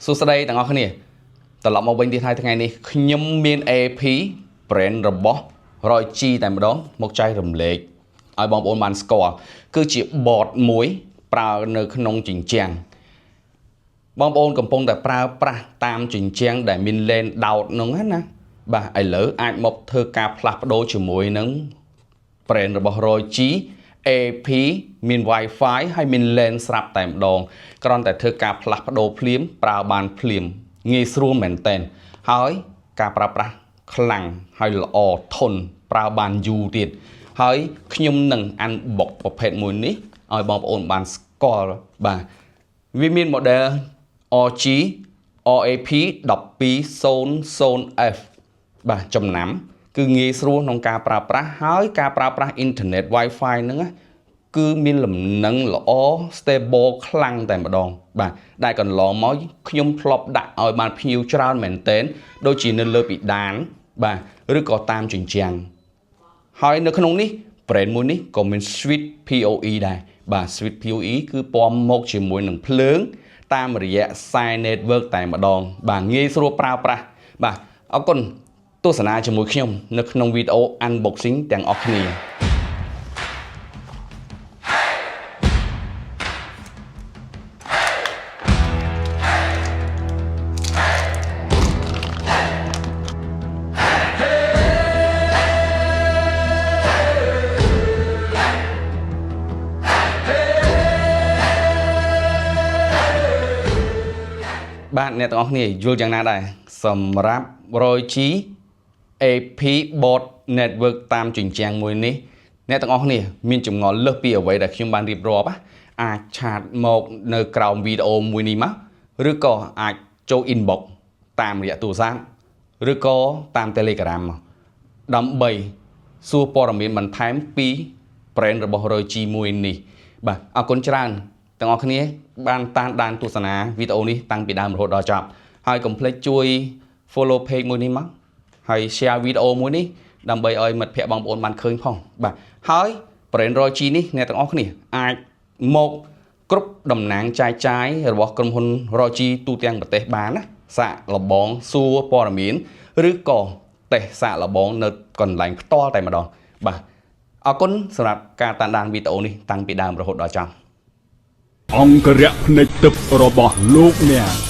សួស្តីទាំងអស់គ្នាត្រឡប់មកវិញទៀតហើយថ្ងៃនេះខ្ញុំមាន AP brand របស់ Roy G តែម្ដងមកចែករំលែកឲ្យបងប្អូនបានស្គាល់គឺជា board មួយប្រើនៅក្នុងជញ្ជាំងបងប្អូនកំពុងតែប្រើប្រាស់តាមជញ្ជាំងដែលមាន lane ដោតនោះណាបាទឥឡូវអាចមកធ្វើការផ្លាស់ប្ដូរជាមួយនឹង brand របស់ Roy G AP មាន Wi-Fi ហើយមាន lane ស្រាប់តែម្ដងគ្រាន់តែធ្វើការផ្លាស់ប្ដូរភ្លាមប្រើបានភ្លាមងាយស្រួលមែនតើហើយការប្រើប្រាស់ខ្លាំងហើយល្អធន់ប្រើបានយូរទៀតហើយខ្ញុំនឹងអានបុកប្រភេទមួយនេះឲ្យបងប្អូនបានស្គាល់បាទវាមាន model RG RAP 1200F បាទចំណាំគឺងាយស្រួលក្នុងការប្រើប្រាស់ហើយការប្រើប្រាស់អ៊ីនធឺណិត Wi-Fi ហ្នឹងគឺមានលំនឹងល្អ stable ខ្លាំងតែម្ដងបាទដែលកន្លងមកខ្ញុំធ្លាប់ដាក់ឲ្យបានភ្ញៀវច្រើនមែនទែនដូចជានៅលើពិដានបាទឬក៏តាមជញ្ជាំងហើយនៅក្នុងនេះ brand មួយនេះក៏មាន switch PoE ដែរបាទ switch PoE គឺពណ៌មកជាមួយនឹងភ្លើងតាមរយៈខ្សែ network តែម្ដងបាទងាយស្រួលប្រើប្រាស់បាទអរគុណទស្សនាជាមួយខ្ញុំនៅក្នុងវីដេអូ unboxing ទាំងអស់គ្នាបាទអ្នកទាំងអស់គ្នាយល់យ៉ាងណាដែរសម្រាប់ Roy G AP board network តាមជញ្ជាំងមួយនេះអ្នកទាំងអស់គ្នាមានចម្ងល់លើសពីអ្វីដែលខ្ញុំបានរៀបរាប់អាចឆាតមកនៅក្រោមវីដេអូមួយនេះមកឬក៏អាចចូល inbox តាមរយៈទូរស័ព្ទឬក៏តាម Telegram មកដើម្បីសួរព័ត៌មានបន្ថែមពី brand របស់ Roy G មួយនេះបាទអរគុណច្រើនទាំងអស់គ្នាបានតាមដានទស្សនាវីដេអូនេះតាំងពីដើមរហូតដល់ចប់ហើយកុំភ្លេចជួយ follow page មួយនេះមកហើយ share វីដេអូមួយនេះដើម្បីឲ្យមិត្តភ័ក្តិបងប្អូនបានឃើញផងបាទហើយ brand Roy G នេះអ្នកទាំងអស់គ្នាអាចមកគ្រប់តំណាងចាយចាយរបស់ក្រុមហ៊ុន Roy G ទូទាំងប្រទេសបានណាសាកល្បងសួរព័ត៌មានឬក៏តេស្តសាកល្បងនៅកន្លែងផ្ទាល់តែម្ដងបាទអរគុណសម្រាប់ការតាមដានវីដេអូនេះតាំងពីដើមរហូតដល់ចប់អង្គរៈភ្នែកទឹករបស់លោកអ្នក